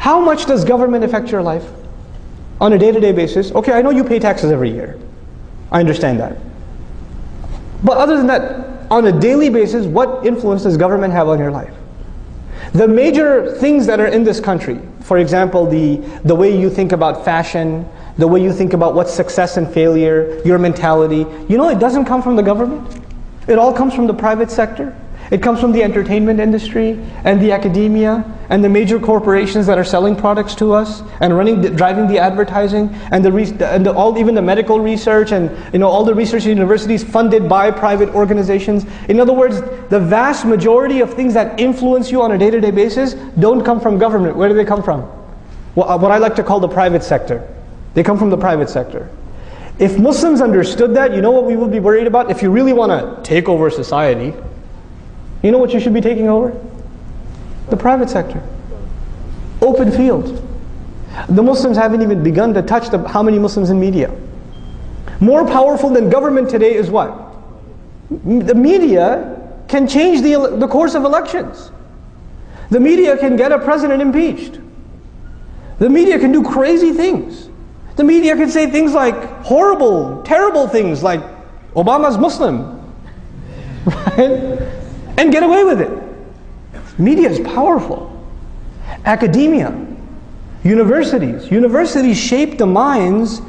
How much does government affect your life on a day-to-day basis? Okay, I know you pay taxes every year. I understand that. But other than that, on a daily basis, what influence does government have on your life? The major things that are in this country, for example, the way you think about fashion, the way you think about what's success and failure, your mentality, you know, it doesn't come from the government. It all comes from the private sector. It comes from the entertainment industry and the academia and the major corporations that are selling products to us and driving the advertising and even the medical research and all the research universities funded by private organizations. In other words, the vast majority of things that influence you on a day-to-day basis don't come from government. Where do they come from? Well, what I like to call the private sector. They come from the private sector. If Muslims understood that, you know what we would be worried about? If you really want to take over society, you know what you should be taking over? The private sector. Open field. The Muslims haven't even begun to touch how many Muslims in media. More powerful than government today is what? The media can change the course of elections. The media can get a president impeached. The media can do crazy things. The media can say things like horrible, terrible things like Obama's Muslim. Right? And get away with it. Media is powerful. Academia, universities shape the minds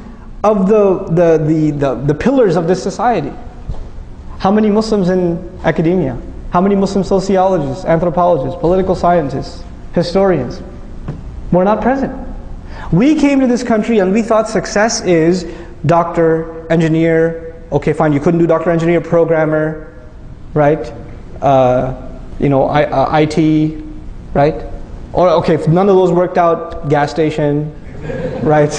of the pillars of this society. How many Muslims in academia? How many Muslim sociologists, anthropologists, political scientists, historians? We're not present. We came to this country and we thought success is doctor, engineer. Okay, fine, you couldn't do doctor, engineer, programmer, right? IT, right? Or okay, if none of those worked out, gas station, right?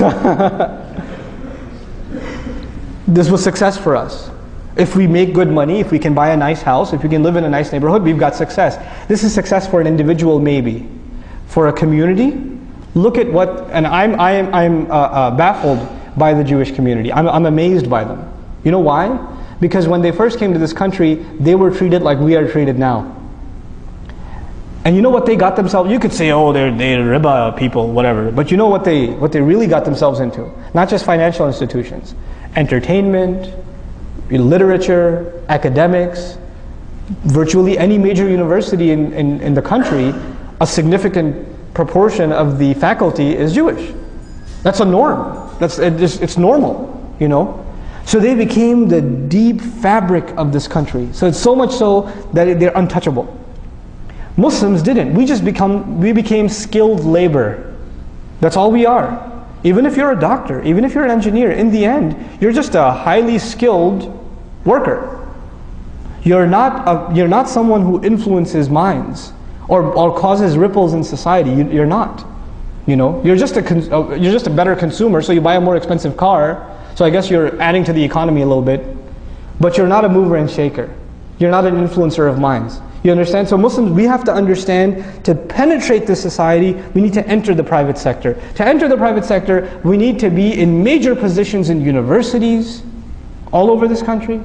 This was success for us. If we make good money, if we can buy a nice house, if we can live in a nice neighborhood, we've got success. This is success for an individual, maybe. For a community, look at what, and I'm baffled by the Jewish community. I'm amazed by them. You know why? Because when they first came to this country, they were treated like we are treated now. And you know what they got themselves? You could say, oh, they're riba people, whatever. But you know what they really got themselves into? Not just financial institutions, entertainment, literature, academics, virtually any major university in the country, a significant proportion of the faculty is Jewish. That's a norm. It's normal, you know. So they became the deep fabric of this country. So it's so much so that they're untouchable. Muslims didn't. We became skilled labor. That's all we are. Even if you're a doctor, even if you're an engineer, in the end, you're just a highly skilled worker. You're not someone who influences minds or causes ripples in society. You're not. You know, you're just a better consumer. So you buy a more expensive car. So I guess you're adding to the economy a little bit, but you're not a mover and shaker. You're not an influencer of minds. You understand? So Muslims, we have to understand, to penetrate this society, we need to enter the private sector. To enter the private sector, we need to be in major positions in universities all over this country.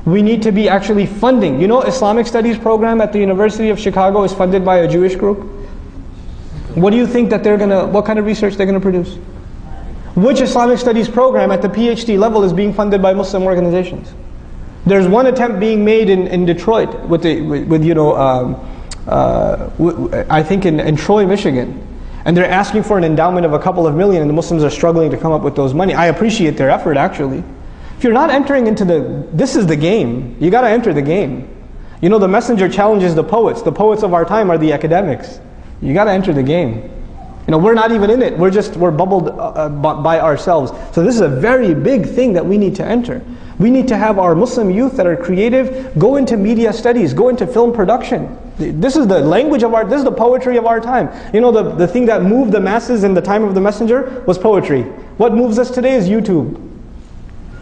We need to be actually funding. You know, Islamic Studies program at the University of Chicago is funded by a Jewish group. What do you think that what kind of research they're going to produce? Which Islamic Studies program at the PhD level is being funded by Muslim organizations? There's one attempt being made in Detroit I think in Troy, Michigan. And they're asking for an endowment of a couple of million, and the Muslims are struggling to come up with those money. I appreciate their effort, actually. If you're not entering into this is the game. You got to enter the game. You know, the messenger challenges the poets. The poets of our time are the academics. You got to enter the game. You know, we're not even in it. We're bubbled by ourselves. So this is a very big thing that we need to enter. We need to have our Muslim youth that are creative go into media studies, go into film production. This is the language of this is the poetry of our time. You know, the thing that moved the masses in the time of the messenger was poetry. What moves us today is YouTube,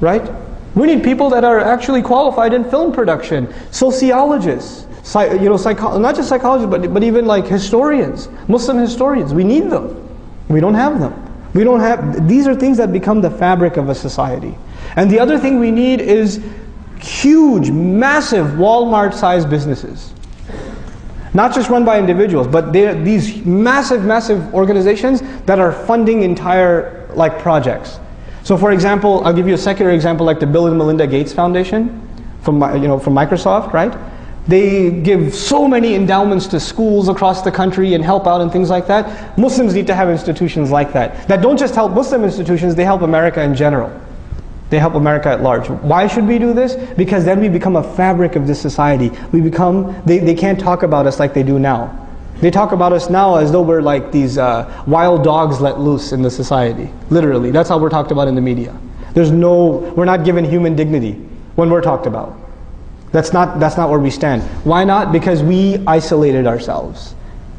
right? We need people that are actually qualified in film production, sociologists, not just psychologists, but even like historians, Muslim historians. We need them. We don't have them. These are things that become the fabric of a society. And the other thing we need is huge, massive Walmart-sized businesses. Not just run by individuals, but they're these massive, massive organizations that are funding entire like projects. So for example, I'll give you a secular example like the Bill and Melinda Gates Foundation from Microsoft, right? They give so many endowments to schools across the country and help out and things like that. Muslims need to have institutions like that. That don't just help Muslim institutions, they help America in general. They help America at large. Why should we do this? Because then we become a fabric of this society. We become, they can't talk about us like they do now. They talk about us now as though we're like these wild dogs let loose in the society. Literally, that's how we're talked about in the media. We're not given human dignity when we're talked about. That's not where we stand. Why not? Because we isolated ourselves.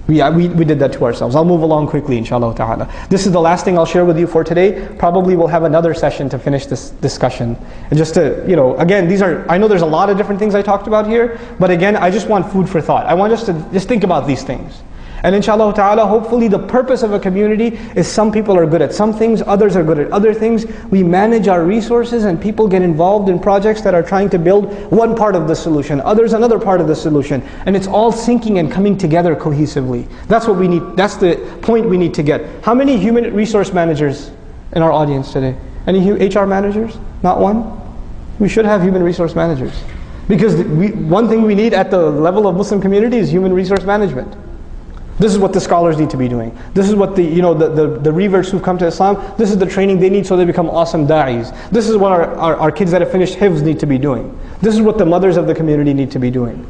We did that to ourselves. I'll move along quickly, inshallah ta'ala. This is the last thing I'll share with you for today. Probably we'll have another session to finish this discussion. And just to, again, I know there's a lot of different things I talked about here, but again, I just want food for thought. I want us to just think about these things. And inshallah ta'ala, hopefully the purpose of a community is some people are good at some things, others are good at other things. We manage our resources and people get involved in projects that are trying to build one part of the solution, others another part of the solution. And it's all syncing and coming together cohesively. That's what we need, that's the point we need to get. How many human resource managers in our audience today? Any HR managers? Not one? We should have human resource managers. Because one thing we need at the level of Muslim community is human resource management. This is what the scholars need to be doing. This is what the reverts who've come to Islam, this is the training they need so they become awesome da'is. This is what our kids that have finished hifz need to be doing. This is what the mothers of the community need to be doing.